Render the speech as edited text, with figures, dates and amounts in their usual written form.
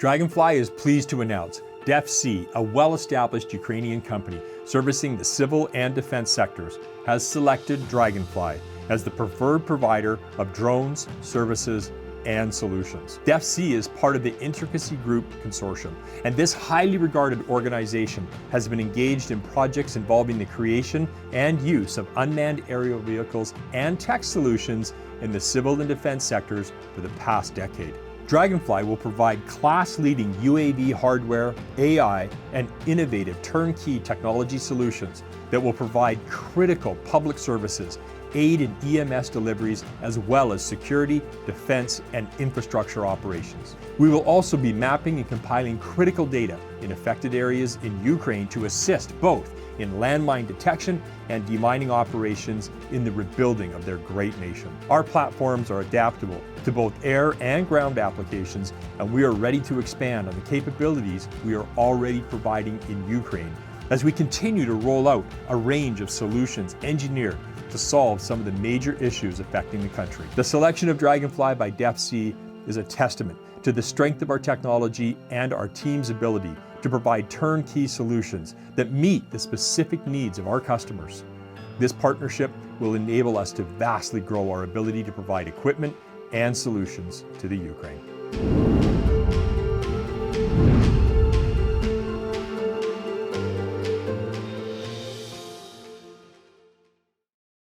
Draganfly is pleased to announce DefC, a well-established Ukrainian company servicing the civil and defense sectors, has selected Draganfly as the preferred provider of drones, services, and solutions. DefC is part of the Intecracy Group consortium, and this highly regarded organization has been engaged in projects involving the creation and use of unmanned aerial vehicles and tech solutions in the civil and defense sectors for the past decade. Draganfly will provide class-leading UAV hardware, AI, and innovative turnkey technology solutions that will provide critical public services, aid in EMS deliveries, as well as security, defense, and infrastructure operations. We will also be mapping and compiling critical data in affected areas in Ukraine to assist both in landmine detection and demining operations in the rebuilding of their great nation. Our platforms are adaptable to both air and ground applications, and we are ready to expand on the capabilities we are already providing in Ukraine as we continue to roll out a range of solutions engineered to solve some of the major issues affecting the country. The selection of Draganfly by DefC is a testament to the strength of our technology and our team's ability to provide turnkey solutions that meet the specific needs of our customers. This partnership will enable us to vastly grow our ability to provide equipment and solutions to the Ukraine.